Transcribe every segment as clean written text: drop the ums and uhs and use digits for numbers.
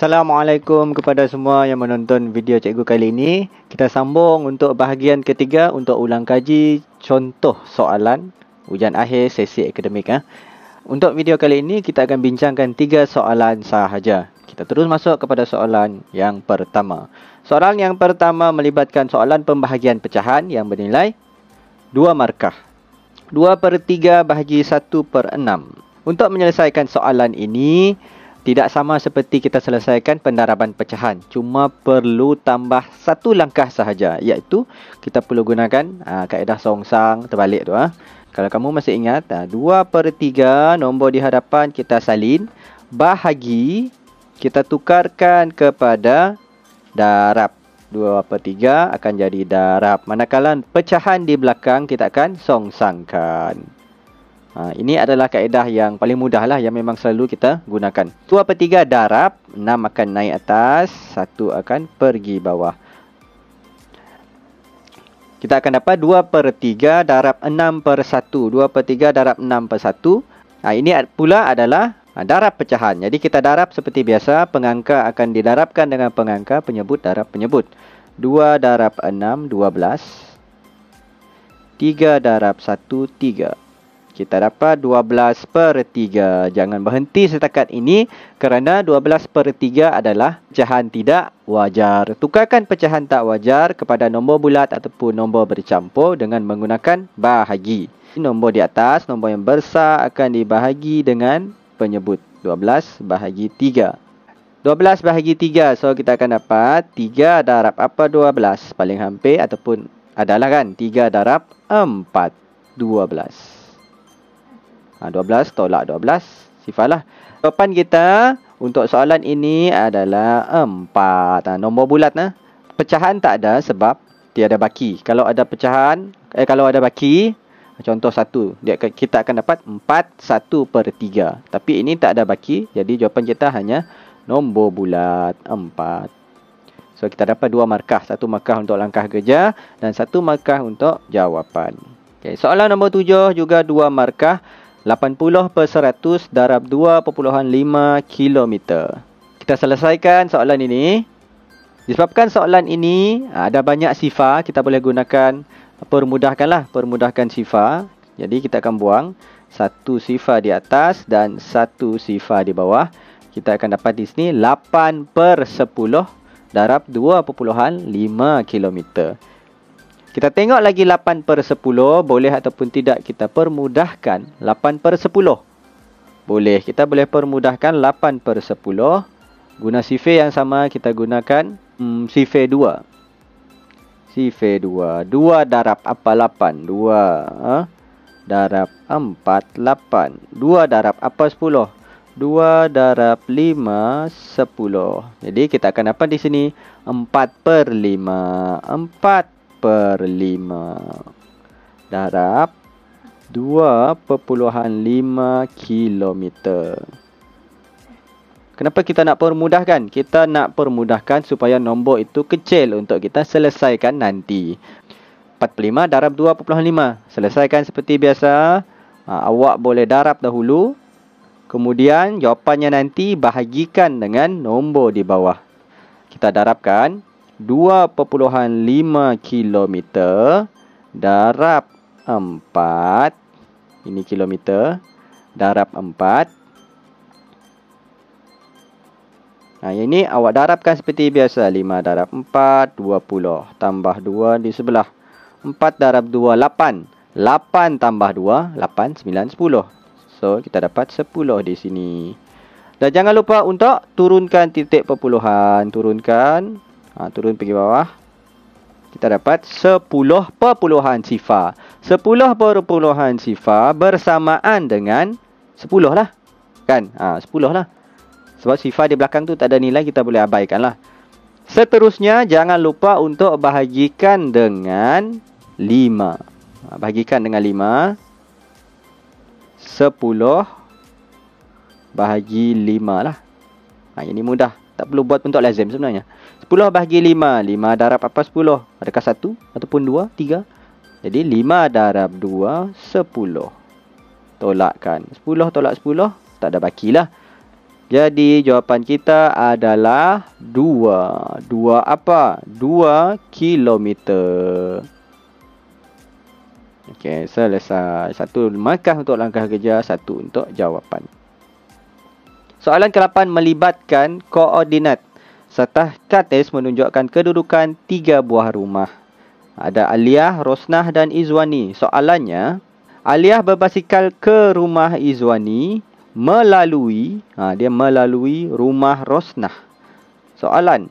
Assalamualaikum kepada semua yang menonton video cikgu kali ini. Kita sambung untuk bahagian ketiga untuk ulang kaji contoh soalan ujian akhir sesi akademik. Untuk video kali ini kita akan bincangkan 3 soalan sahaja. Kita terus masuk kepada soalan yang pertama. Soalan yang pertama melibatkan soalan pembahagian pecahan yang bernilai 2 markah. 2/3 bahagi 1/6. Untuk menyelesaikan soalan ini tidak sama seperti kita selesaikan pendaraban pecahan. Cuma perlu tambah satu langkah sahaja, iaitu kita perlu gunakan kaedah songsang terbalik tu. Kalau kamu masih ingat, 2/3 nombor di hadapan kita salin, bahagi kita tukarkan kepada darab. 2/3 akan jadi darab. Manakala pecahan di belakang kita akan songsangkan. Ini adalah kaedah yang paling mudah lah, yang memang selalu kita gunakan. 2/3 darab, 6 akan naik atas, 1 akan pergi bawah. Kita akan dapat 2/3 darab 6/1. 2/3 darab 6/1. Ini pula adalah darab pecahan. Jadi kita darab seperti biasa, pengangka akan didarabkan dengan pengangka, penyebut darab penyebut. 2 darab 6, 12. 3 darab 1, 3. Kita dapat 12/3. Jangan berhenti setakat ini kerana 12/3 adalah pecahan tidak wajar. Tukarkan pecahan tak wajar kepada nombor bulat ataupun nombor bercampur dengan menggunakan bahagi. Nombor di atas, nombor yang besar akan dibahagi dengan penyebut. 12 bahagi 3. 12 bahagi 3. So kita akan dapat 3 darab apa 12? Paling hampir ataupun adalah kan 3 darab 4. 12. 12 tolak 12. Sifatlah. Jawapan kita untuk soalan ini adalah 4. Nombor bulat. Pecahan tak ada sebab tiada baki. Kalau ada pecahan, kalau ada baki, contoh 1, kita akan dapat 4 1/3. Tapi ini tak ada baki, jadi jawapan kita hanya nombor bulat 4. So kita dapat 2 markah. 1 markah untuk langkah kerja dan 1 markah untuk jawapan. Soalan nombor 7 juga 2 markah. 80/100 darab 2.5 km. Kita selesaikan soalan ini. Disebabkan soalan ini ada banyak sifar, kita boleh gunakan permudahkan sifar. Jadi kita akan buang 1 sifar di atas dan 1 sifar di bawah. Kita akan dapat di sini 8/10 darab 2.5 km. Kita tengok lagi 8/10, boleh ataupun tidak kita permudahkan 8/10. Boleh, kita boleh permudahkan 8/10. Guna sifar yang sama, kita gunakan sifar 2. Sifar 2. 2 darab apa 8? 2 darab 4, 8. 2 darab apa 10? 2 darab 5, 10. Jadi kita akan dapat di sini 4/5. 4/5 darab 2.5 km. Kenapa kita nak permudahkan? Kita nak permudahkan supaya nombor itu kecil untuk kita selesaikan nanti. 45 darab 2.5. Selesaikan seperti biasa. Awak boleh darab dahulu. Kemudian jawapannya nanti bahagikan dengan nombor di bawah. Kita darabkan 2.5 km darab 4. Ini kilometer. Darab 4. Ini awak darabkan seperti biasa. 5 darab 4, 20. Tambah 2 di sebelah. 4 darab 2, 8. 8 tambah 2, 8, 9, 10. So, kita dapat 10 di sini. Dan jangan lupa untuk turunkan titik perpuluhan. Turunkan. Turun pergi bawah. Kita dapat 10 perpuluhan sifar. 10 perpuluhan sifar bersamaan dengan 10 lah. Kan? 10 lah. Sebab sifar di belakang tu tak ada nilai, kita boleh abaikan lah. Seterusnya, jangan lupa untuk bahagikan dengan 5. Bahagikan dengan 5. 10 bahagi 5 lah. Ini mudah. Tak perlu buat bentuk lazim sebenarnya. 10 bahagi 5. 5 darab apa 10? Adakah 1 ataupun 2, 3? Jadi 5 darab 2, 10. Tolakkan. 10 tolak 10, tak ada bakilah. Jadi jawapan kita adalah 2. 2 apa? 2 kilometer. Okey, selesai. 1 markah untuk langkah kerja, 1 untuk jawapan. Soalan ke-8 melibatkan koordinat. Satah kartis menunjukkan kedudukan 3 buah rumah. Ada Aliyah, Rosnah dan Izwani. Soalannya, Aliyah berbasikal ke rumah Izwani melalui rumah Rosnah. Soalan,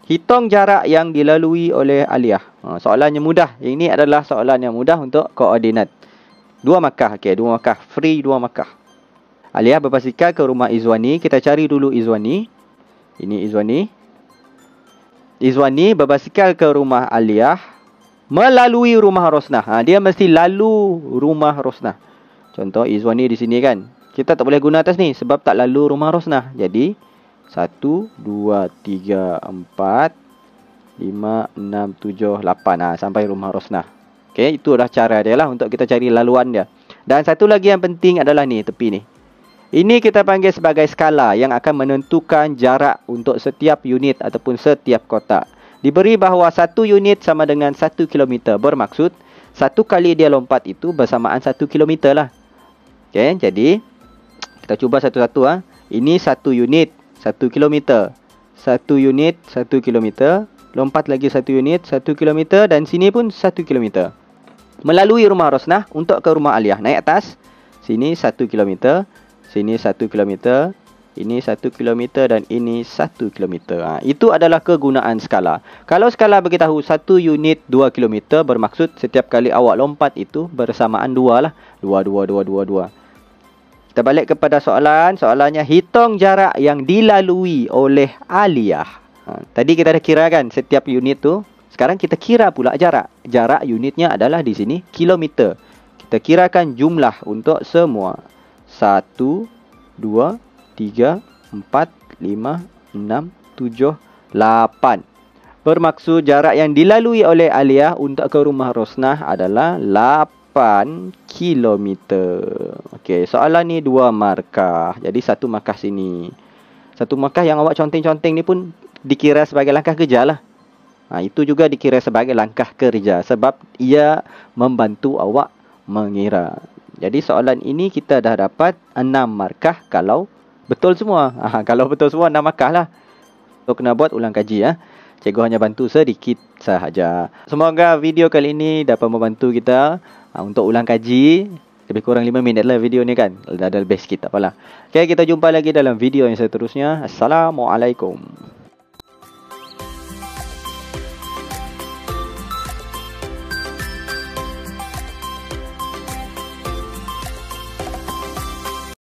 hitung jarak yang dilalui oleh Aliyah. Soalannya mudah. Ini adalah soalan yang mudah untuk koordinat. 2 markah. Okey, 2 markah. Free 2 markah. Aliyah berbasikal ke rumah Izwani. Kita cari dulu Izwani. Ini Izwani. Izwani berbasikal ke rumah Aliyah melalui rumah Rosnah. Dia mesti lalu rumah Rosnah. Contoh Izwani di sini kan. Kita tak boleh guna atas ni sebab tak lalu rumah Rosnah. Jadi 1, 2, 3, 4, 5, 6, 7, 8. Sampai rumah Rosnah. Okey, itu dah cara dia lah untuk kita cari laluan dia. Dan satu lagi yang penting adalah ni, tepi ni. Ini kita panggil sebagai skala yang akan menentukan jarak untuk setiap unit ataupun setiap kotak. Diberi bahawa 1 unit sama dengan 1 kilometer. Bermaksud, 1 kali dia lompat itu bersamaan 1 kilometer lah. Okey, jadi kita cuba satu-satu. Ini 1 unit, 1 kilometer. 1 unit, 1 kilometer. Lompat lagi 1 unit, 1 kilometer. Dan sini pun 1 kilometer. Melalui rumah Rosnah untuk ke rumah Aliyah. Naik atas. Sini 1 kilometer. Sini 1 kilometer. Ini 1 kilometer dan ini 1 kilometer. Itu adalah kegunaan skala. Kalau skala beritahu 1 unit 2 kilometer, bermaksud setiap kali awak lompat itu bersamaan 2 lah. 2, 2, 2, 2, 2. Kita balik kepada soalan. Soalannya, hitung jarak yang dilalui oleh Aliyah. Tadi kita dah kira kan setiap unit tu. Sekarang kita kira pula jarak. Jarak unitnya adalah di sini kilometer. Kita kirakan jumlah untuk semua. 1, 2, 3, 4, 5, 6, 7, 8. Bermaksud jarak yang dilalui oleh Aliyah untuk ke rumah Rosnah adalah 8 kilometer. Okey, soalan ni 2 markah. Jadi 1 markah sini. 1 markah yang awak conteng-conteng ni pun dikira sebagai langkah kerja lah. Itu juga dikira sebagai langkah kerja sebab ia membantu awak mengira. Jadi soalan ini kita dah dapat 6 markah kalau betul semua. Kalau betul semua 6 markah lah. So, kena buat ulang kaji. Cikgu hanya bantu sedikit sahaja. Semoga video kali ini dapat membantu kita untuk ulang kaji. Lebih kurang 5 minit lah video ni kan. Dah lebih sikit tak apalah. Okay, kita jumpa lagi dalam video yang seterusnya. Assalamualaikum.